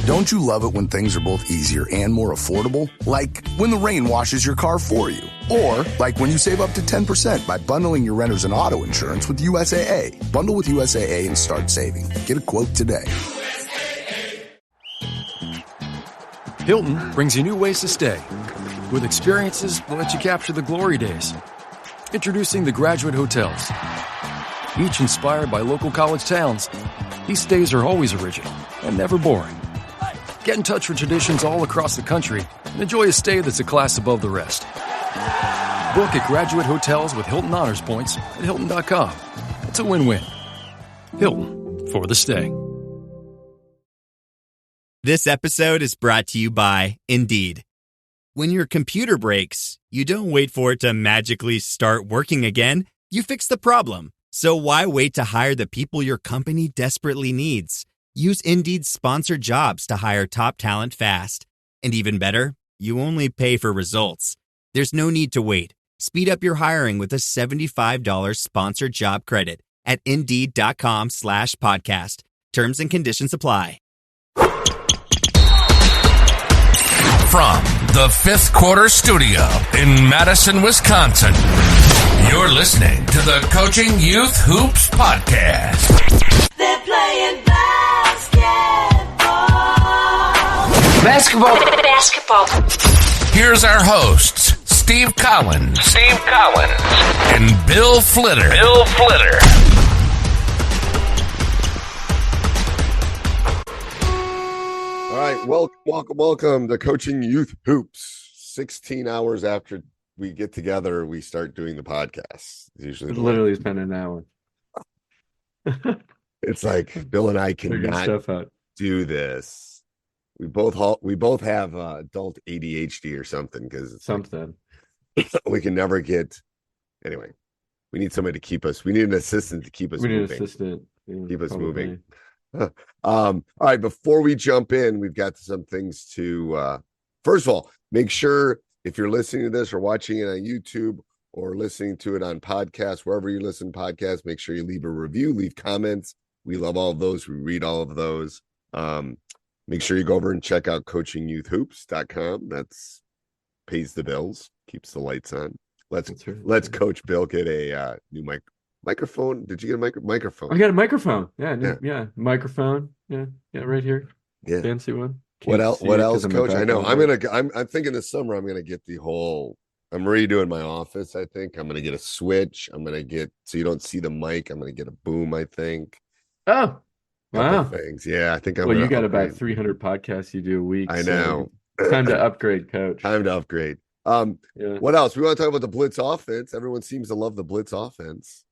Don't you love it when things are both easier and more affordable? Like when the rain washes your car for you. Or like when you save up to 10% by bundling your renters and auto insurance with USAA. Bundle with USAA and start saving. Get a quote today. Hilton brings you new ways to stay with experiences that let you capture the glory days. Introducing the Graduate Hotels. Each inspired by local college towns, these stays are always original and never boring. Get in touch with traditions all across the country and enjoy a stay that's a class above the rest. Book at Graduate Hotels with Hilton Honors Points at Hilton.com. It's a win-win. Hilton, for the stay. This episode is brought to you by Indeed. When your computer breaks, you don't wait for it to magically start working again. You fix the problem. So why wait to hire the people your company desperately needs? Use Indeed's sponsored jobs to hire top talent fast. And even better, you only pay for results. There's no need to wait. Speed up your hiring with a $75 sponsored job credit at Indeed.com/podcast. Terms and conditions apply. From the Fifth Quarter Studio in Madison, Wisconsin, you're listening to the Coaching Youth Hoops Podcast. They're playing basketball. Here's our hosts, Steve Collins, and Bill Flitter. All right, welcome to Coaching Youth Hoops. 16 hours after we get together, we start doing the podcast. It literally has been an hour. It's like Bill and I cannot do this. We both have adult ADHD or something because we can never get. Anyway, we need somebody to keep us. We need an assistant to keep us moving. Need an assistant. Keep us moving. All right, before we jump in, we've got some things to first of all, make sure if you're listening to this or watching it on YouTube or listening to it on podcasts, wherever you listen to podcasts, make sure you leave a review, leave comments. We love all of those. We read all of those. Make sure you go over and check out coachingyouthhoops.com. That's pays the bills, keeps the lights on. Let's Coach Bill get a new microphone. Did you get a microphone? I got a microphone. Yeah. Microphone. Yeah, right here. Yeah. Fancy one. What else, Coach? I know. I'm thinking this summer I'm gonna get I'm redoing my office, I think. I'm gonna get a switch. I'm gonna get so you don't see the mic. I'm gonna get a boom, I think. Oh. Wow. Things. Yeah, I think you got about 300 podcasts you do a week. I know. So time to upgrade, Coach. Time to upgrade. What else? We want to talk about the blitz offense. Everyone seems to love the blitz offense.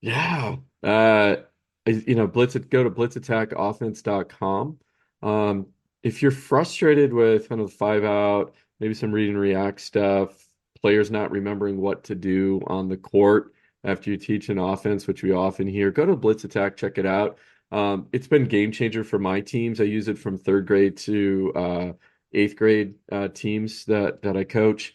Yeah. Go to blitzattackoffense.com. If you're frustrated with kind of 5 out, maybe some read and react stuff, players not remembering what to do on the court after you teach an offense, which we often hear, go to Blitz Attack, check it out. It's been game changer for my teams. I use it from 3rd grade to 8th grade teams that I coach.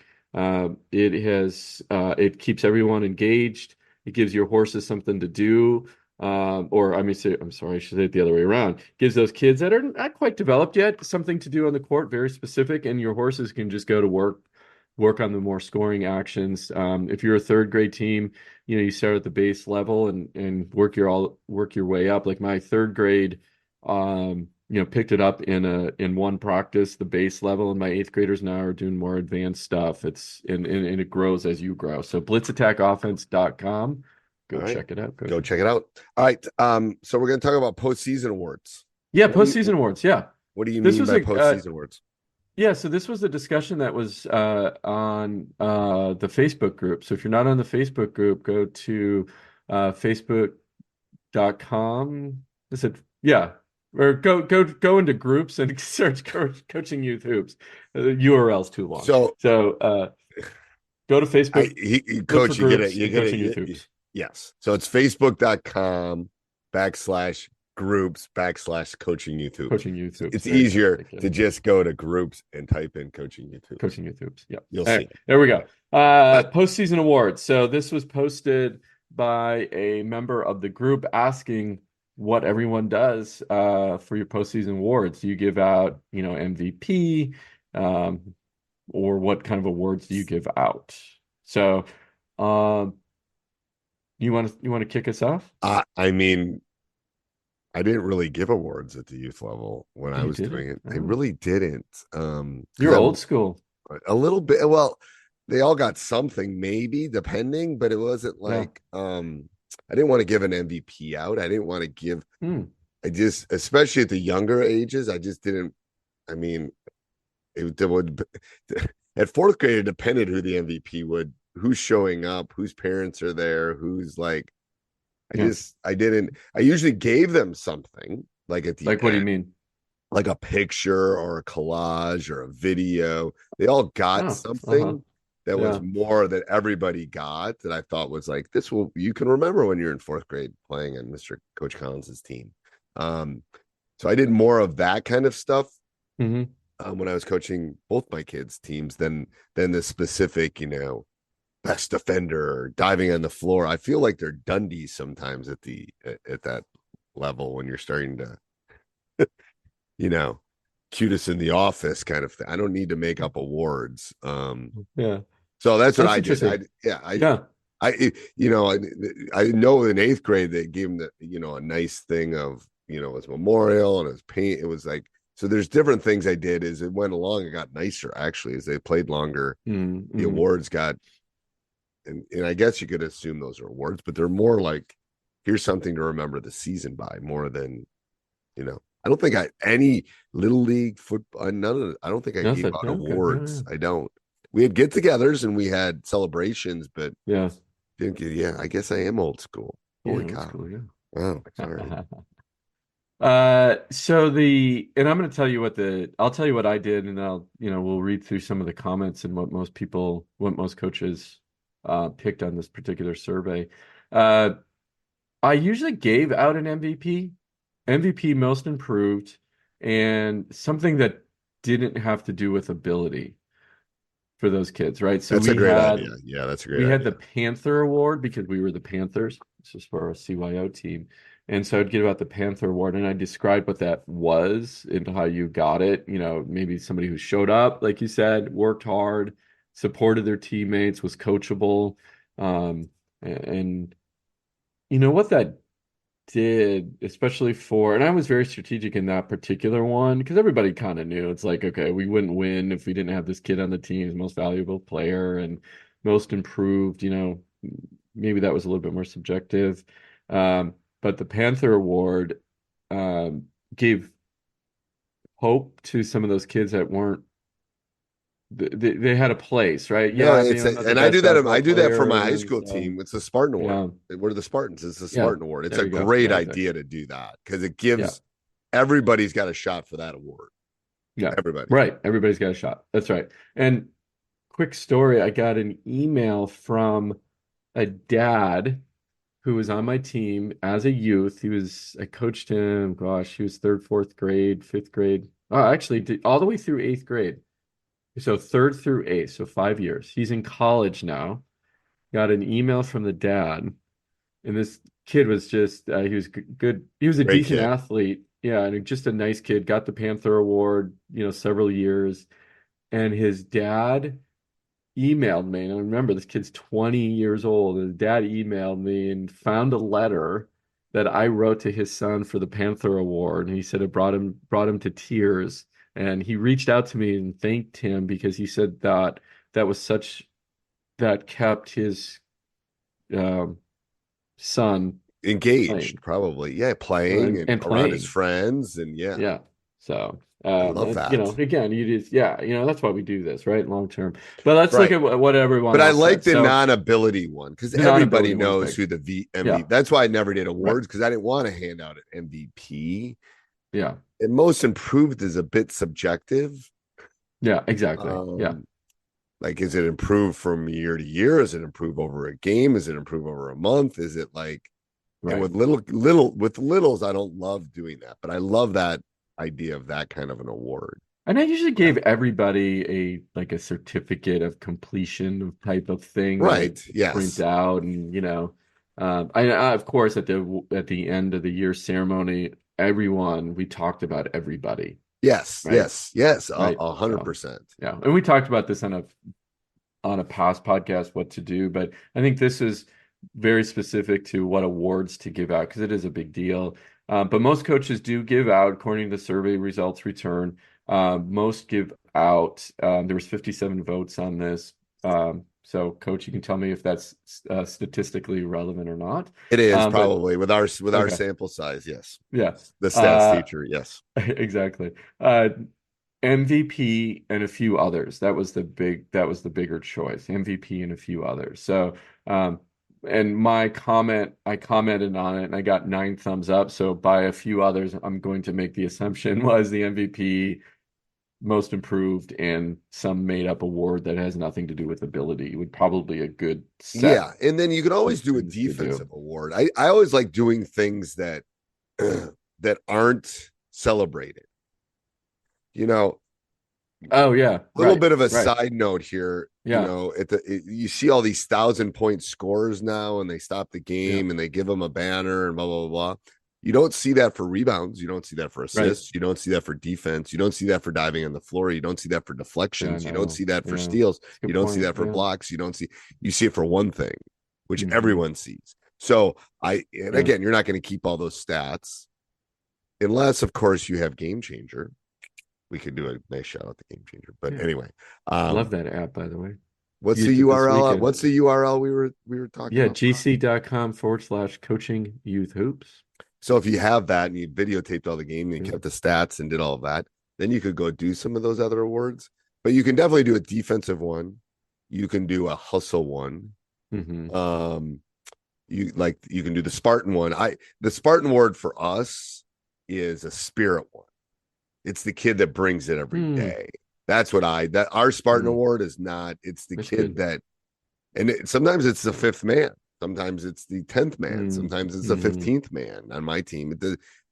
It keeps everyone engaged. It gives your horses something to do. I should say it the other way around. Gives those kids that are not quite developed yet something to do on the court, very specific, and your horses can just go to work on the more scoring actions. If you're a 3rd grade team, you start at the base level and work your way up. Like my 3rd grade, picked it up in one practice, the base level, and my 8th graders now are doing more advanced stuff. And it grows as you grow. So blitzattackoffense.com. Check it out. Go check it out. All right. So we're going to talk about postseason awards. Yeah, postseason awards. Yeah. What do you mean by postseason awards? Yeah, so this was a discussion that was on the Facebook group. So if you're not on the Facebook group, go to facebook.com. Or go into groups and search Coaching Youth Hoops. The URL's too long. So go to Facebook. Coach, you get it. Yes. So it's facebook.com/groups/Coaching Youth Hoops. Coaching Youth Hoops. It's easier to just go to groups and type in Coaching Youth Hoops. Coaching Youth Hoops. Yeah. You'll see. There we go. Postseason awards. So this was posted by a member of the group asking what everyone does for your postseason awards. Do you give out, MVP, or what kind of awards do you give out? So, um, you want to kick us off? I mean, I didn't really give awards at the youth level when I You was doing didn't? it. I Oh. really didn't. 'Cause You're I'm old school. a little bit. Well, they all got something, maybe depending, but it wasn't Yeah. like I didn't want to give an MVP out. I didn't want to give. Hmm. I just, especially at the younger ages, I just didn't. I mean, it would at fourth grade. It depended who the MVP would, who's showing up, whose parents are there, who's like. Yeah. I didn't. I usually gave them something like at the Like, what do you end, mean? like a picture or a collage or a video. They all got Oh, something that was Yeah. more that everybody got that I thought was like, this will, you can remember when you're in fourth grade playing on Mr. Coach Collins's team. So I did more of that kind of stuff Hmm. when I was coaching both my kids' teams than the specific, best defender or diving on the floor. I feel like they're Dundies sometimes at that level when you're starting to, cutest in the office kind of thing. I don't need to make up awards. Yeah. So that's what That's I did. interesting. Yeah. I know in eighth grade they gave him a nice thing of, his memorial and his paint. It was like, so there's different things I did as it went along. It got nicer actually as they played longer. Mm-hmm. The awards got, and I guess you could assume those are awards, but they're more like, here's something to remember the season by, more than, I don't think any little league football, I don't think I gave Nothing. out Okay. awards. Yeah. I don't. We had get-togethers and we had celebrations, but Yeah. I guess I am old school. Holy Yeah, cow. that's cool, yeah. Wow, sorry. And I'm going to tell you I'll tell you what I did, and we'll read through some of the comments and what most coaches picked on this particular survey. I usually gave out an MVP, most improved, and something that didn't have to do with ability for those kids, right? So That's a we great had idea. Yeah, that's a great we idea. had the Panther Award because we were the Panthers. This is for our CYO team. And so I'd give out the Panther Award, and I described what that was and how you got it. Maybe somebody who showed up, like you said, worked hard, supported their teammates, was coachable. And what that did, especially and I was very strategic in that particular one because everybody kind of knew it's like, okay, we wouldn't win if we didn't have this kid on the team, as most valuable player and most improved. Maybe that was a little bit more subjective. But the Panther Award gave hope to some of those kids that weren't. They had a place, right? Yeah, maybe I'm not the and I do best that. I do that for basketball my player, high school and so, team. It's the Spartan Award. yeah, We're the Spartans. It's the yeah. Spartan Award. It's There a you go. great Yeah, idea to do that because it gives everybody's got a shot for that award. Yeah, Everybody. right. Everybody's got a shot. That's right. And quick story, I got an email from a dad who was on my team as a youth. I coached him, gosh, he was third, fourth grade, fifth grade. Oh, actually, all the way through eighth grade. So third through eighth, so 5 years. He's in college now. Got an email from the dad, and this kid was just, he was good. He was a Great decent kid. athlete. Yeah, and just a nice kid. Got the Panther Award, several years. And his dad emailed me, and I remember this kid's 20 years old, and his dad emailed me and found a letter that I wrote to his son for the Panther Award, and he said it brought him to tears, and he reached out to me and thanked him because he said that kept his son Engaged, playing. probably. Yeah, playing and around his friends, and yeah. So I love that. Again, that's why we do this, right? Long term. But let's look at what everyone. But I else like said. the So, non-ability one because the everybody non-ability one's knows big. who the MVP. Yeah. That's why I never did awards because I didn't want to hand out an MVP. Yeah. And most improved is a bit subjective. Yeah, exactly. Yeah. Like, is it improved from year to year? Is it improved over a game? Is it improved over a month? Is it like, Right. and with littles, I don't love doing that, but I love that idea of that kind of an award. And I usually gave everybody a certificate of completion type of thing. Right. That Yes. print out and Of course, at the end of the year ceremony, we talked about everybody. Yes, right? yes, Right. 100%. Yeah, and we talked about this on a past podcast, what to do, but I think this is very specific to what awards to give out because it is a big deal. But most coaches do give out, according to the survey results return. Most give out. There was 57 votes on this. So, Coach, you can tell me if that's statistically relevant or not. It is probably with our Okay. sample size. Yes. Yeah. The stats teacher. Yes. Exactly. MVP and a few others. That was the bigger choice. MVP and a few others. So, and I commented on it and I got 9 thumbs up. So by a few others, I'm going to make the assumption was the MVP, most improved, and some made up award that has nothing to do with ability would probably a good set. Yeah. And then you could always do a defensive award. I always like doing things that that aren't celebrated. Oh yeah. A little bit of a side note here. Yeah. You see all these 1,000-point scores now, and they stop the game and they give them a banner and blah, blah, blah, blah. You don't see that for rebounds. You don't see that for assists. You don't see that for defense. You don't see that for diving on the floor. You don't see that for deflections. You don't see that for steals. You don't see that for blocks. You see it for one thing, which everyone sees. So again, you're not going to keep all those stats unless, of course, you have Game Changer. We could do a nice shout out to Game Changer. But anyway. I love that app, by the way. What's the URL? What's the URL we were talking about? gc.com/coaching youth hoops. So if you have that and you videotaped all the game and you kept the stats and did all of that, then you could go do some of those other awards. But you can definitely do a defensive one. You can do a hustle one. You can do the Spartan one. The Spartan award for us is a spirit one. It's the kid that brings it every day. That's what our Spartan award is not. It's the kid that, and sometimes it's the 5th man. Sometimes it's the 10th man. Sometimes it's the 15th man on my team.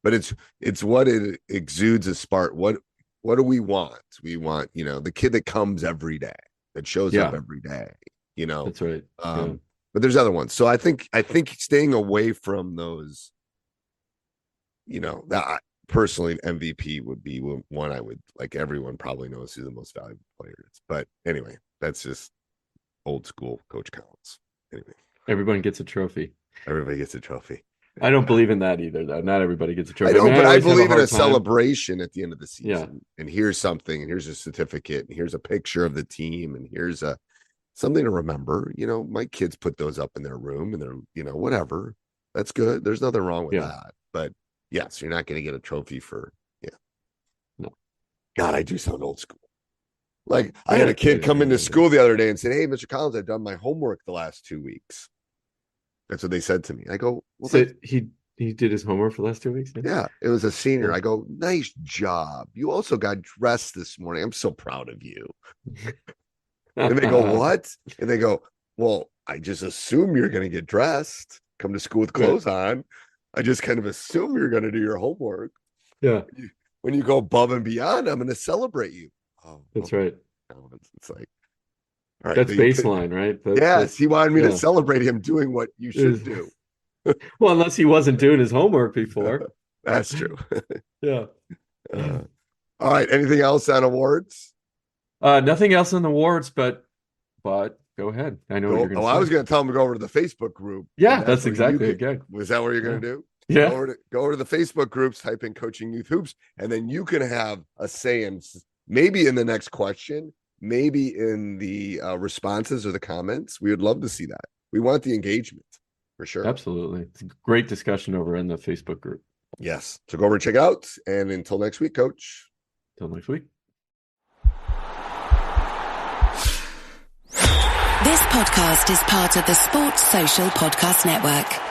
But it's what it exudes as Spartan. What do we want? We want, the kid that comes every day, that shows up every day. That's right. But there's other ones. So I think staying away from those, personally, MVP would be one I would like. Everyone probably knows who the most valuable player is. But anyway, that's just old school Coach Collins. Anyway. Everyone gets a trophy. Everybody gets a trophy. I don't believe in that either, though. Not everybody gets a trophy. I believe in a celebration at the end of the season. Yeah. And here's something, and here's a certificate, and here's a picture of the team, and here's something to remember. My kids put those up in their room, and they're, whatever. That's good. There's nothing wrong with that. But yes, you're not going to get a trophy for, No. God, I do sound old school. Like I had a kid come into school the other day and said, "Hey, Mr. Collins, I've done my homework the last 2 weeks." That's what they said to me. I go, well, so he did his homework for the last 2 weeks? Yeah, it was a senior. I go, nice job. You also got dressed this morning. I'm so proud of you. And they go, what? And they go, well, I just assume you're going to get dressed, come to school with clothes on. I just kind of assume you're going to do your homework. Yeah. When you go above and beyond, I'm going to celebrate you. Oh, that's right. It's like, all right, that's baseline, right? Yes, he wanted me to celebrate him doing what you should do. Well, unless he wasn't doing his homework before. That's true. Yeah. All right. Anything else on awards? Nothing else on the awards, but go ahead. I know what you're going to say. I was going to tell him to go over to the Facebook group. Yeah, that's exactly good. Was that what you're going to do? Yeah. Go over to the Facebook groups, type in Coaching Youth Hoops, and then you can have a say in maybe in the next question, maybe in the responses or the comments. We would love to see that. We want the engagement for sure. Absolutely. It's a great discussion over in the Facebook group. Yes. So go over and check it out. And until next week, Coach. Until next week. This podcast is part of the Sports Social Podcast Network.